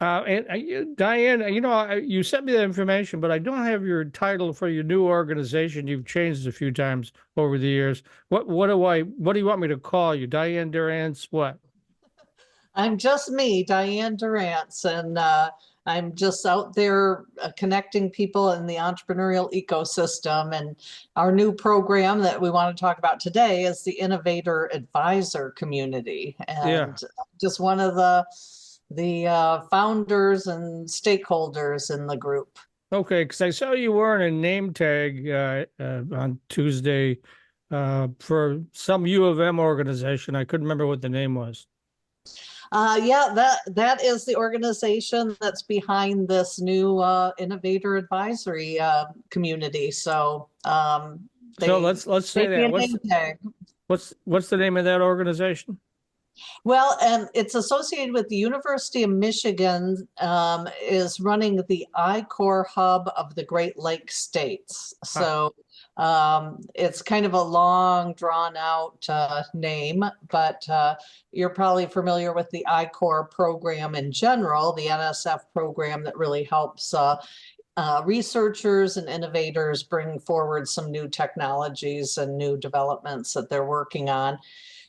Diane, you sent me that information, but I don't have your title for your new organization. You've changed a few times over the years. What do you want me to call you? Diane Durance, what? I'm just me, Diane Durance, and I'm just out there connecting people in the entrepreneurial ecosystem. And our new program that we want to talk about today is the Innovator Advisor Community, Yeah. and just one of the founders and stakeholders in the group. Okay, because I saw you wearing a name tag on Tuesday for some U of M organization. I couldn't remember what the name was. Yeah, that is the organization that's behind this new Innovator Advisory community. So So they let's say made me that. a name tag. What's the name of that organization? Well, and it's associated with the University of Michigan, is running the I-Corps Hub of the Great Lakes states. Ah, So it's kind of a long, drawn out name, but you're probably familiar with the I-Corps program in general, the NSF program that really helps researchers and innovators bring forward some new technologies and new developments that they're working on.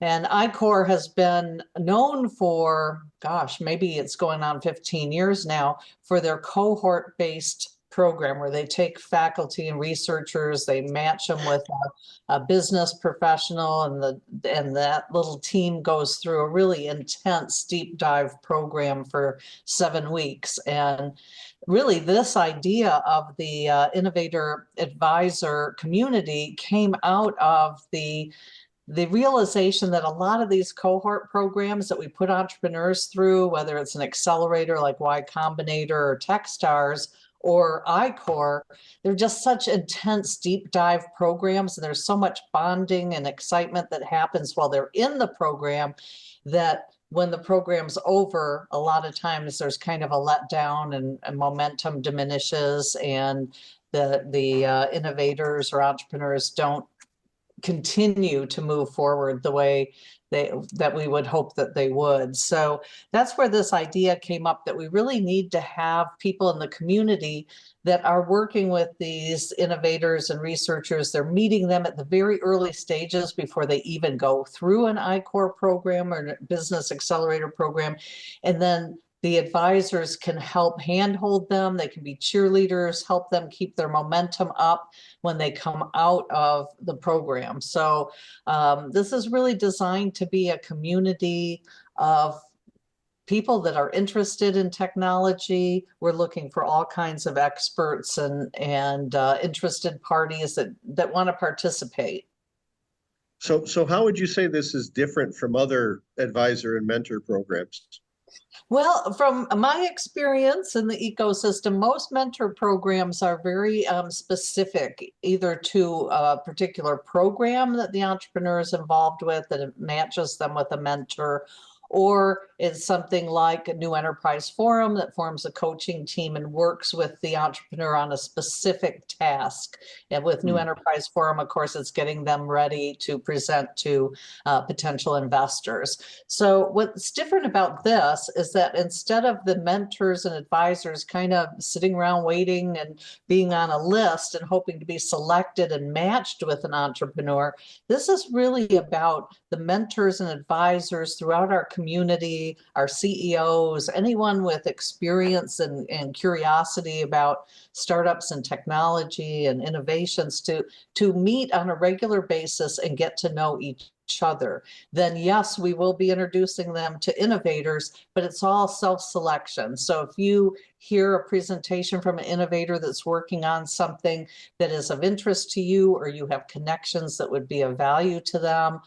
And I-Corps has been known for, gosh, maybe it's going on 15 years now, for their cohort-based program where they take faculty and researchers, they match them with a business professional, and that little team goes through a really intense deep dive program for 7 weeks. And really this idea of the Innovator Advisor community came out of the realization that a lot of these cohort programs that we put entrepreneurs through, whether it's an accelerator like Y Combinator or Techstars or I-Corps, they're just such intense deep dive programs, and there's so much bonding and excitement that happens while they're in the program that when the program's over, a lot of times there's kind of a letdown, and momentum diminishes, and the innovators or entrepreneurs don't continue to move forward the way that we would hope that they would. So that's where this idea came up, that we really need to have people in the community that are working with these innovators and researchers. They're meeting them at the very early stages before they even go through an I-Corps program or a business accelerator program. And then the advisors can help handhold them. They can be cheerleaders, help them keep their momentum up when they come out of the program. So this is really designed to be a community of people that are interested in technology. We're looking for all kinds of experts and interested parties that want to participate. So how would you say this is different from other advisor and mentor programs? Well, from my experience in the ecosystem, most mentor programs are very specific, either to a particular program that the entrepreneur is involved with, that it matches them with a mentor, or it's something like a New Enterprise Forum that forms a coaching team and works with the entrepreneur on a specific task. And with New Enterprise Forum, of course, it's getting them ready to present to potential investors. So what's different about this is that instead of the mentors and advisors kind of sitting around waiting and being on a list and hoping to be selected and matched with an entrepreneur, this is really about the mentors and advisors throughout our community, our CEOs, anyone with experience and curiosity about startups and technology and innovations to meet on a regular basis and get to know each other. Then yes, we will be introducing them to innovators, but it's all self-selection. So if you hear a presentation from an innovator that's working on something that is of interest to you, or you have connections that would be of value to them,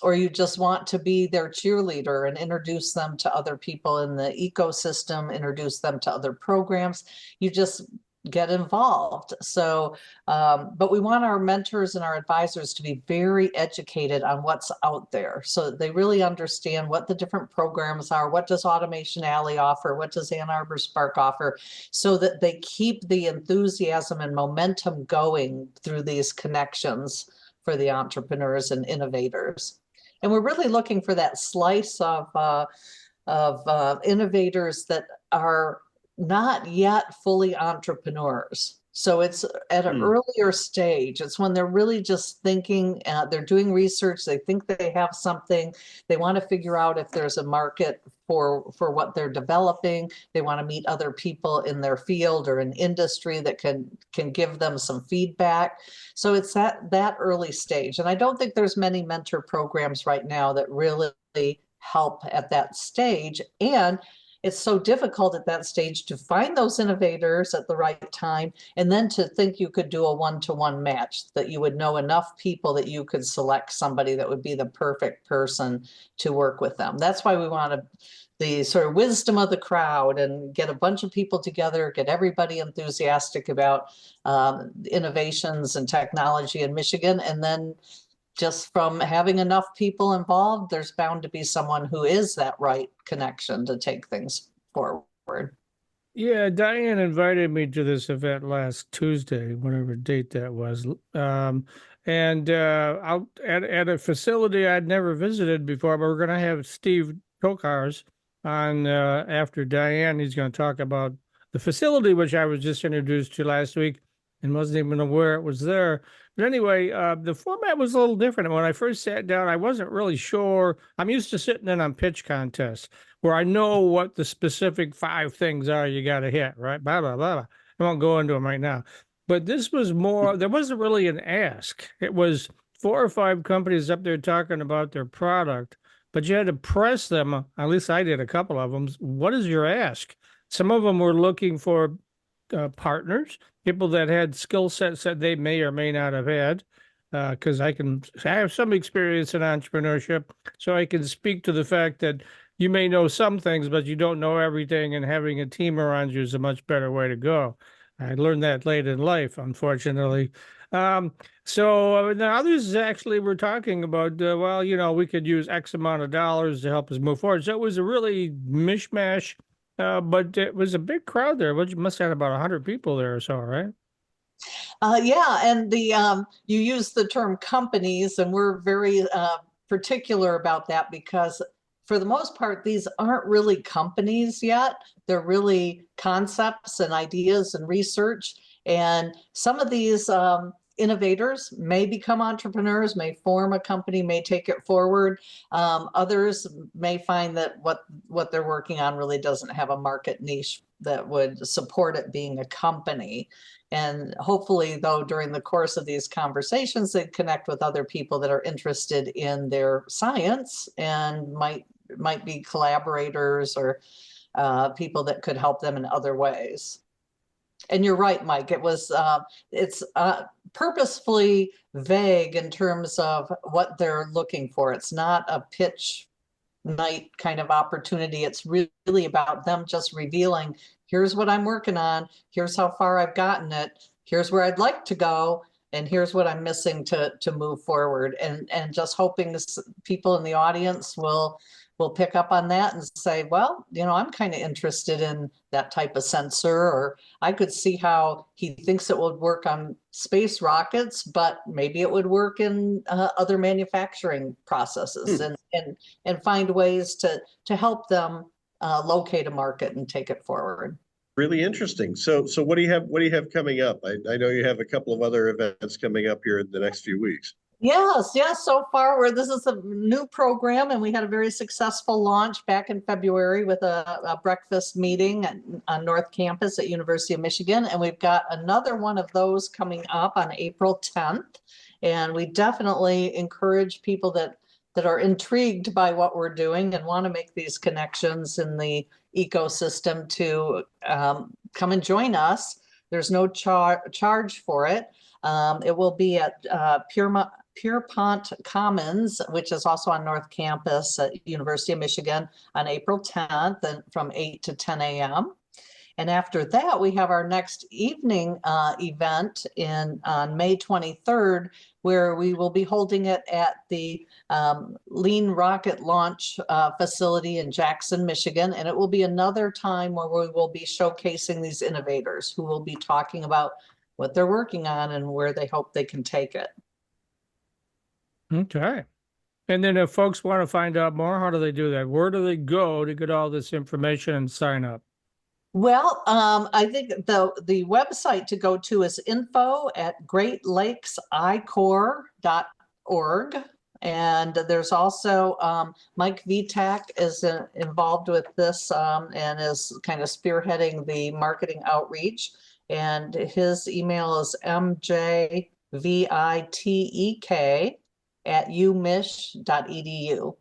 or you just want to be their cheerleader and introduce them to other people in the ecosystem, introduce them to other programs, you just get involved. So, but we want our mentors and our advisors to be very educated on what's out there so that they really understand what the different programs are, what does Automation Alley offer, what does Ann Arbor Spark offer, so that they keep the enthusiasm and momentum going through these connections for the entrepreneurs and innovators. And we're really looking for that slice of innovators that are not yet fully entrepreneurs. So it's at an earlier stage. It's when they're really just thinking, they're doing research, they think they have something, they want to figure out if there's a market for what they're developing. They want to meet other people in their field or an industry that can give them some feedback. So it's that early stage. And I don't think there's many mentor programs right now that really help at that stage. And it's so difficult at that stage to find those innovators at the right time, and then to think you could do a one-to-one match, that you would know enough people that you could select somebody that would be the perfect person to work with them. That's why we want the sort of wisdom of the crowd and get a bunch of people together, get everybody enthusiastic about innovations and technology in Michigan, and then just from having enough people involved, there's bound to be someone who is that right connection to take things forward. Yeah, Diane invited me to this event last Tuesday, whatever date that was. Out at a facility I'd never visited before, but we're going to have Steve Tokars on after Diane. He's going to talk about the facility, which I was just introduced to last week and wasn't even aware it was there. But anyway, the format was a little different. When I first sat down, I wasn't really sure. I'm used to sitting in on pitch contests where I know what the specific 5 things are you got to hit, right? Blah, blah, blah, blah. I won't go into them right now. But this was more, there wasn't really an ask. It was 4 or 5 companies up there talking about their product, but you had to press them, at least I did a couple of them. What is your ask? Some of them were looking for partners, people that had skill sets that they may or may not have had, because I have some experience in entrepreneurship, so I can speak to the fact that you may know some things, but you don't know everything, and having a team around you is a much better way to go. I learned that late in life, unfortunately. So the others actually were talking about, well, we could use X amount of dollars to help us move forward. So it was a really mishmash. But it was a big crowd there. You must have had about 100 people there or so, right? Yeah, and you use the term companies, and we're very particular about that because for the most part, these aren't really companies yet. They're really concepts and ideas and research. And some of these innovators may become entrepreneurs, may form a company, may take it forward. Others may find that what they're working on really doesn't have a market niche that would support it being a company. And hopefully, though, during the course of these conversations, they connect with other people that are interested in their science and might be collaborators or people that could help them in other ways. And you're right, Mike. It's purposefully vague in terms of what they're looking for. It's not a pitch night kind of opportunity. It's really about them just revealing, here's what I'm working on, here's how far I've gotten it, here's where I'd like to go, and here's what I'm missing to move forward. And just hoping people in the audience will pick up on that and say, well, I'm kind of interested in that type of sensor, or I could see how he thinks it would work on space rockets, but maybe it would work in other manufacturing processes, and find ways to help them locate a market and take it forward. Really interesting. So what do you have coming up? I know you have a couple of other events coming up here in the next few weeks. Yes. So far, this is a new program, and we had a very successful launch back in February with a breakfast meeting on North Campus at University of Michigan, and we've got another one of those coming up on April 10th. And we definitely encourage people that are intrigued by what we're doing and want to make these connections in the ecosystem to come and join us. There's no charge for it. It will be at Pierpont Commons, which is also on North Campus at University of Michigan, on April 10th and from 8 to 10 a.m. And after that, we have our next evening event on May 23rd, where we will be holding it at the Lean Rocket Launch facility in Jackson, Michigan. And it will be another time where we will be showcasing these innovators who will be talking about what they're working on and where they hope they can take it. Okay. And then if folks want to find out more, how do they do that? Where do they go to get all this information and sign up? Well, I think the website to go to is info@greatlakesIcorps.org. And there's also Mike Vitak is involved with this and is kind of spearheading the marketing outreach. And his email is mjvitek@umich.edu.